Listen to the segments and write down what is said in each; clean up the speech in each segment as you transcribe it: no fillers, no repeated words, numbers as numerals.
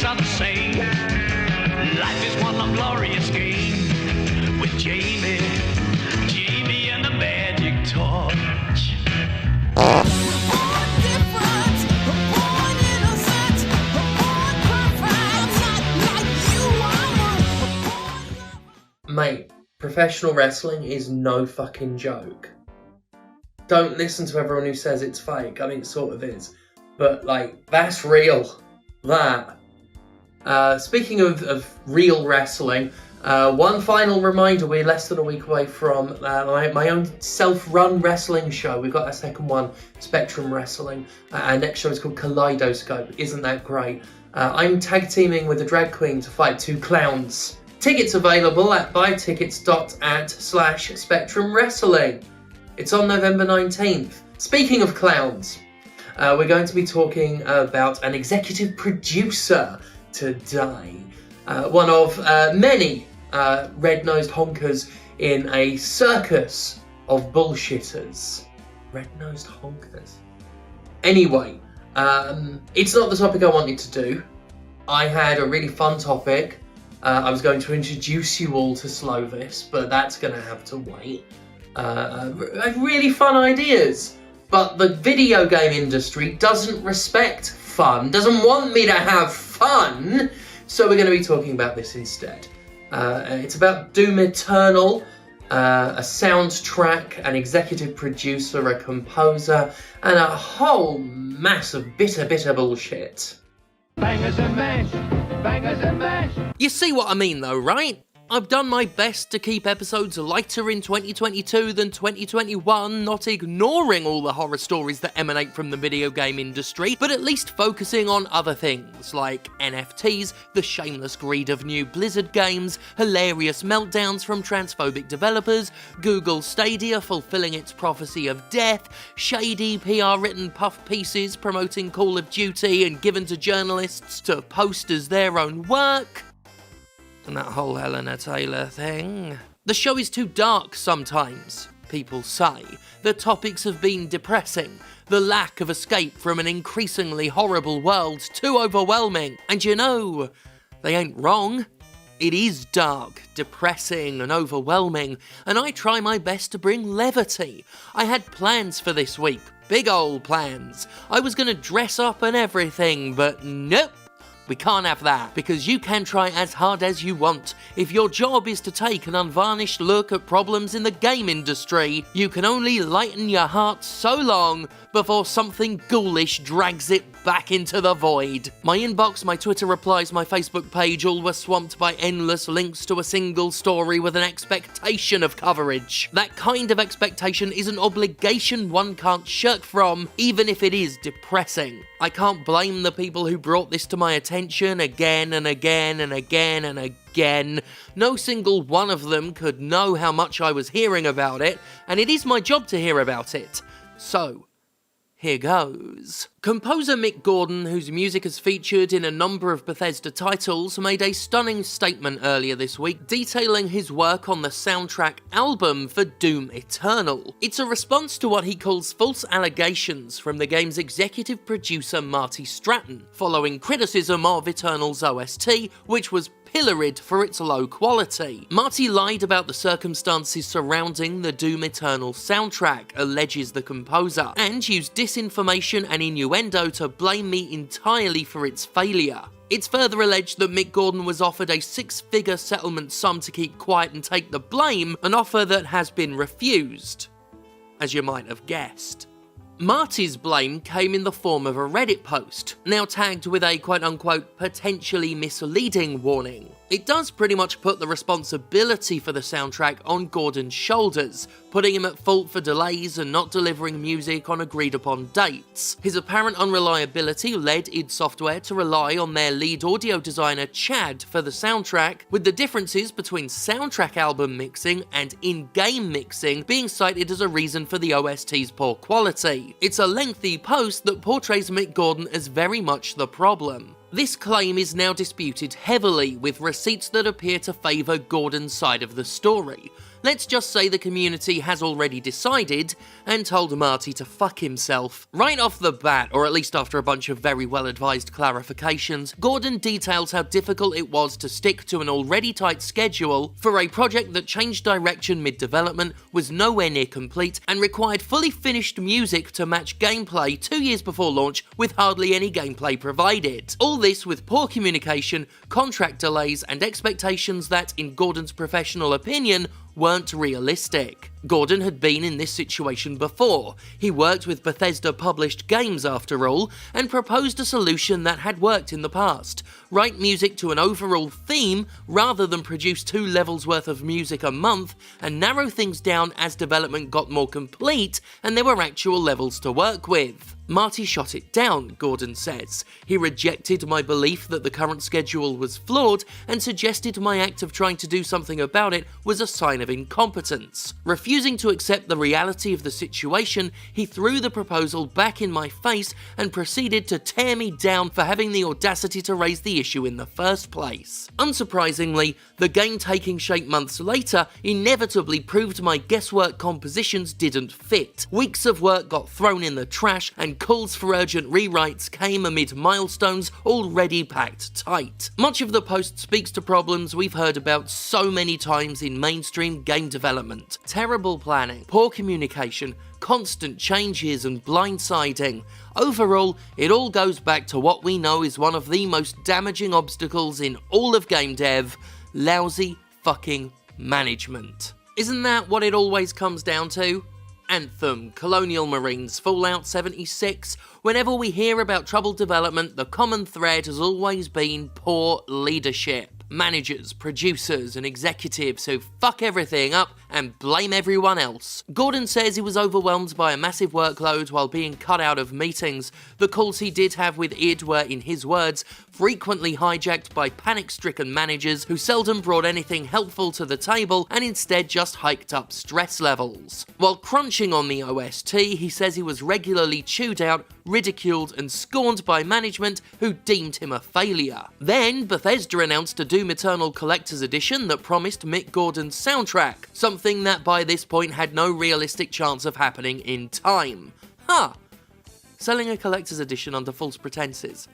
are the same. Life is one long glorious game with Jamie and the magic torch. Mate, professional wrestling is no fucking joke. Don't listen to everyone who says it's fake. I mean, it sort of is. But, like, that's real. That. Speaking of real wrestling, one final reminder, we're less than a week away from my own self-run wrestling show. We've got our second one, Spectrum Wrestling. Our next show is called Kaleidoscope. Isn't that great? I'm tag teaming with a drag queen to fight two clowns. Tickets available at buytickets.at/spectrumwrestling. It's on November 19th. Speaking of clowns, we're going to be talking about an executive producer today. One of many red-nosed honkers in a circus of bullshitters. Red-nosed honkers. Anyway, it's not the topic I wanted to do. I had a really fun topic. I was going to introduce you all to Slovis, but that's going to have to wait. Really fun ideas, but the video game industry doesn't respect fun, doesn't want me to have fun, so we're going to be talking about this instead. It's about Doom Eternal, a soundtrack, an executive producer, a composer, and a whole mass of bitter bullshit. Bangers and mash, bangers and mash. You see what I mean though, right? I've done my best to keep episodes lighter in 2022 than 2021, not ignoring all the horror stories that emanate from the video game industry, but at least focusing on other things, like NFTs, the shameless greed of new Blizzard games, hilarious meltdowns from transphobic developers, Google Stadia fulfilling its prophecy of death, shady PR-written puff pieces promoting Call of Duty and given to journalists to post as their own work, and that whole Helena Taylor thing. The show is too dark sometimes, people say. The topics have been depressing. The lack of escape from an increasingly horrible world too overwhelming. And you know, they ain't wrong. It is dark, depressing and overwhelming, and I try my best to bring levity. I had plans for this week, big old plans. I was gonna dress up and everything, but nope. We can't have that, because you can try as hard as you want. If your job is to take an unvarnished look at problems in the game industry, you can only lighten your heart so long before something ghoulish drags it back into the void. My inbox, my Twitter replies, my Facebook page, all were swamped by endless links to a single story with an expectation of coverage. That kind of expectation is an obligation one can't shirk from, even if it is depressing. I can't blame the people who brought this to my attention again and again and again and again. No single one of them could know how much I was hearing about it, and it is my job to hear about it. So, here goes. Composer Mick Gordon, whose music is featured in a number of Bethesda titles, made a stunning statement earlier this week detailing his work on the soundtrack album for Doom Eternal. It's a response to what he calls false allegations from the game's executive producer Marty Stratton, following criticism of Eternal's OST, which was pilloried for its low quality. Marty lied about the circumstances surrounding the Doom Eternal soundtrack, alleges the composer, and used disinformation and innuendo to blame me entirely for its failure. It's further alleged that Mick Gordon was offered a six-figure settlement sum to keep quiet and take the blame, an offer that has been refused, as you might have guessed. Marty's blame came in the form of a Reddit post, now tagged with a quote-unquote potentially misleading warning. It does pretty much put the responsibility for the soundtrack on Gordon's shoulders, putting him at fault for delays and not delivering music on agreed-upon dates. His apparent unreliability led id Software to rely on their lead audio designer Chad for the soundtrack, with the differences between soundtrack album mixing and in-game mixing being cited as a reason for the OST's poor quality. It's a lengthy post that portrays Mick Gordon as very much the problem. This claim is now disputed heavily, with receipts that appear to favour Gordon's side of the story. Let's just say the community has already decided and told Marty to fuck himself. Right off the bat, or at least after a bunch of very well-advised clarifications, Gordon details how difficult it was to stick to an already tight schedule for a project that changed direction mid-development, was nowhere near complete, and required fully finished music to match gameplay 2 years before launch with hardly any gameplay provided. All this with poor communication, contract delays, and expectations that, in Gordon's professional opinion, weren't realistic. Gordon had been in this situation before. He worked with Bethesda-published games after all, and proposed a solution that had worked in the past. Write music to an overall theme rather than produce 2 levels worth of music a month, and narrow things down as development got more complete and there were actual levels to work with. Marty shot it down, Gordon says. He rejected my belief that the current schedule was flawed and suggested my act of trying to do something about it was a sign of incompetence. Refusing to accept the reality of the situation, he threw the proposal back in my face and proceeded to tear me down for having the audacity to raise the issue in the first place. Unsurprisingly, the game taking shape months later inevitably proved my guesswork compositions didn't fit. Weeks of work got thrown in the trash, and calls for urgent rewrites came amid milestones already packed tight. Much of the post speaks to problems we've heard about so many times in mainstream game development. Terrible planning, poor communication, constant changes and blindsiding. Overall, it all goes back to what we know is one of the most damaging obstacles in all of game dev: lousy fucking management. Isn't that what it always comes down to? Anthem, Colonial Marines, Fallout 76. Whenever we hear about troubled development, the common thread has always been poor leadership. Managers, producers, and executives who fuck everything up and blame everyone else. Gordon says he was overwhelmed by a massive workload while being cut out of meetings. The calls he did have with id were, in his words, frequently hijacked by panic-stricken managers who seldom brought anything helpful to the table and instead just hiked up stress levels. While crunching on the OST, he says he was regularly chewed out, ridiculed, and scorned by management who deemed him a failure. Then, Bethesda announced a Doom Eternal Collector's Edition that promised Mick Gordon's soundtrack, something that by this point had no realistic chance of happening in time. Selling a collector's edition under false pretenses.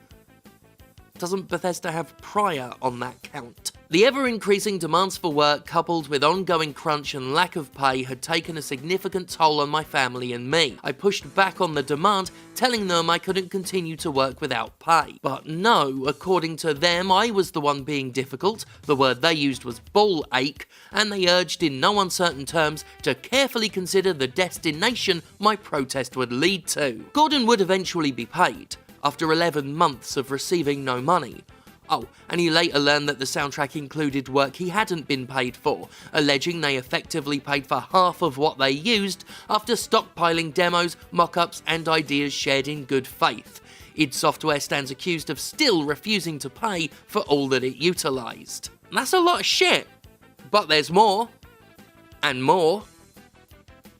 Doesn't Bethesda have prior on that count? The ever-increasing demands for work, coupled with ongoing crunch and lack of pay, had taken a significant toll on my family and me. I pushed back on the demand, telling them I couldn't continue to work without pay. But no, according to them, I was the one being difficult, the word they used was ball ache, and they urged in no uncertain terms to carefully consider the destination my protest would lead to. Gordon would eventually be paid, after 11 months of receiving no money. Oh, and he later learned that the soundtrack included work he hadn't been paid for, alleging they effectively paid for half of what they used after stockpiling demos, mock-ups, and ideas shared in good faith. id Software stands accused of still refusing to pay for all that it utilised. That's a lot of shit. But there's more. And more.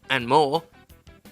And more.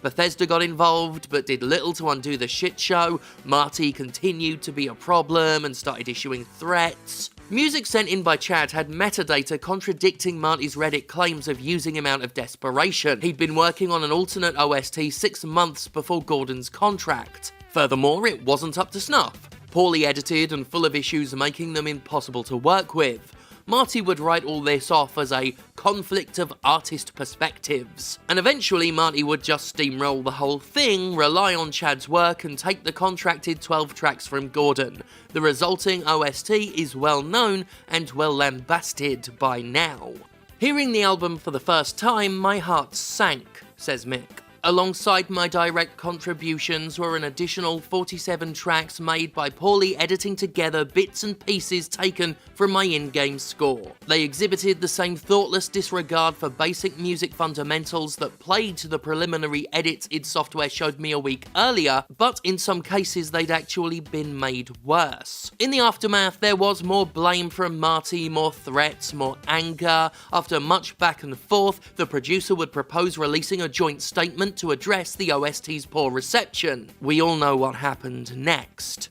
Bethesda got involved, but did little to undo the shit show. Marty continued to be a problem and started issuing threats. Music sent in by Chad had metadata contradicting Marty's Reddit claims of using him out of desperation. He'd been working on an alternate OST 6 months before Gordon's contract. Furthermore, it wasn't up to snuff. Poorly edited and full of issues making them impossible to work with. Marty would write all this off as a conflict of artist perspectives. And eventually Marty would just steamroll the whole thing, rely on Chad's work, and take the contracted 12 tracks from Gordon. The resulting OST is well known and well lambasted by now. Hearing the album for the first time, my heart sank, says Mick. Alongside my direct contributions were an additional 47 tracks made by poorly editing together bits and pieces taken from my in-game score. They exhibited the same thoughtless disregard for basic music fundamentals that plagued the preliminary edits id Software showed me a week earlier, but in some cases they'd actually been made worse. In the aftermath, there was more blame from Marty, more threats, more anger. After much back and forth, the producer would propose releasing a joint statement to address the OST's poor reception. We all know what happened next.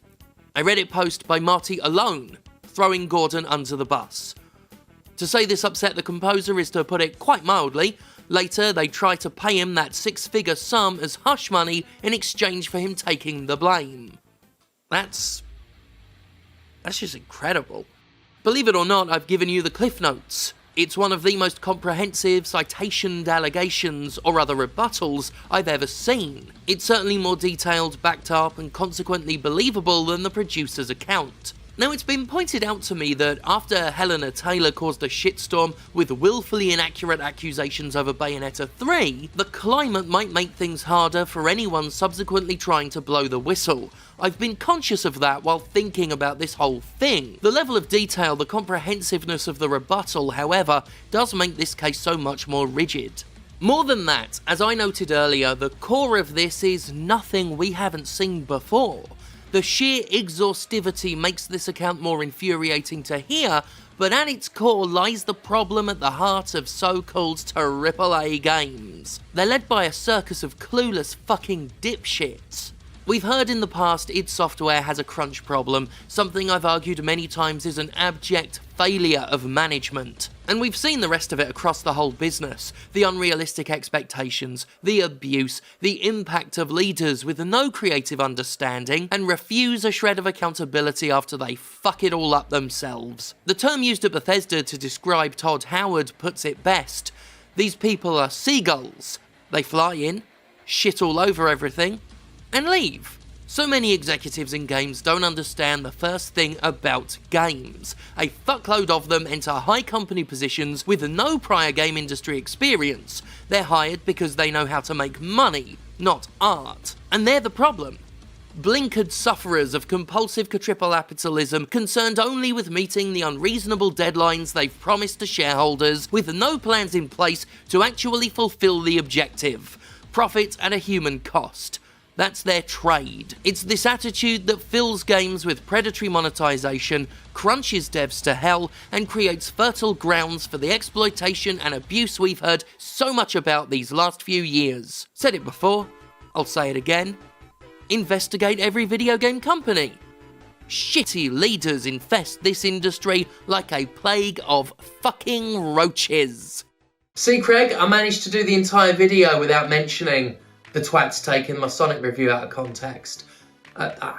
A Reddit post by Marty alone, throwing Gordon under the bus. To say this upset the composer is to put it quite mildly. Later, they try to pay him that six-figure sum as hush money in exchange for him taking the blame. That's just incredible. Believe it or not, I've given you the Cliff Notes. It's one of the most comprehensive citationed allegations, or other rebuttals, I've ever seen. It's certainly more detailed, backed up, and consequently believable than the producer's account. Now, it's been pointed out to me that after Helena Taylor caused a shitstorm with willfully inaccurate accusations over Bayonetta 3, the climate might make things harder for anyone subsequently trying to blow the whistle. I've been conscious of that while thinking about this whole thing. The level of detail, the comprehensiveness of the rebuttal, however, does make this case so much more rigid. More than that, as I noted earlier, the core of this is nothing we haven't seen before. The sheer exhaustivity makes this account more infuriating to hear, but at its core lies the problem at the heart of so-called AAA games. They're led by a circus of clueless fucking dipshits. We've heard in the past id Software has a crunch problem, something I've argued many times is an abject failure of management. And we've seen the rest of it across the whole business. The unrealistic expectations, the abuse, the impact of leaders with no creative understanding, and refuse a shred of accountability after they fuck it all up themselves. The term used at Bethesda to describe Todd Howard puts it best. These people are seagulls. They fly in, shit all over everything, and leave. So many executives in games don't understand the first thing about games. A fuckload of them enter high company positions with no prior game industry experience. They're hired because they know how to make money, not art. And they're the problem. Blinkered sufferers of compulsive quadriplepitalism concerned only with meeting the unreasonable deadlines they've promised to shareholders with no plans in place to actually fulfill the objective. Profit at a human cost. That's their trade. It's this attitude that fills games with predatory monetization, crunches devs to hell, and creates fertile grounds for the exploitation and abuse we've heard so much about these last few years. Said it before, I'll say it again. Investigate every video game company. Shitty leaders infest this industry like a plague of fucking roaches. See, Craig, I managed to do the entire video without mentioning the twats taking my Sonic review out of context.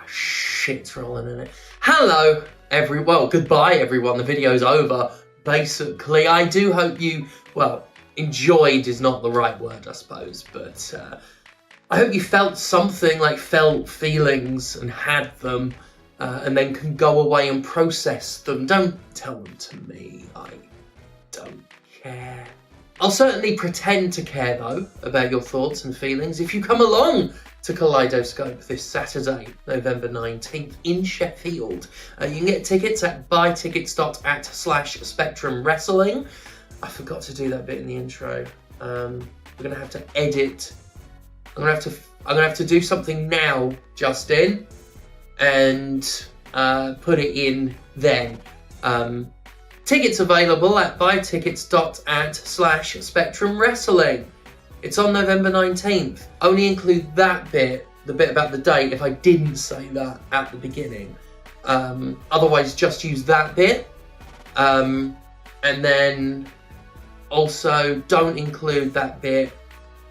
Shit's rolling in it. Hello, goodbye everyone, the video's over, basically. I do hope you, enjoyed is not the right word, I suppose, but I hope you felt something, felt feelings and had them, and then can go away and process them. Don't tell them to me, I don't care. I'll certainly pretend to care, though, about your thoughts and feelings if you come along to Kaleidoscope this Saturday, November 19th in Sheffield. You can get tickets at buytickets.at/spectrumwrestling. I forgot to do that bit in the intro. We're going to have to edit. I'm going to have to do something now, Justin, and put it in then. Tickets available at buytickets.at/spectrumwrestling. It's on November 19th. Only include that bit, the bit about the date, if I didn't say that at the beginning. Otherwise, just use that bit. And then also don't include that bit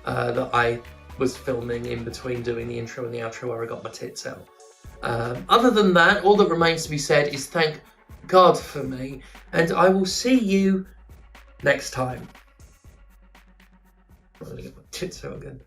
that I was filming in between doing the intro and the outro where I got my tits out. Other than that, all that remains to be said is thank God for me, and I will see you next time. I'm gonna get my tits out again.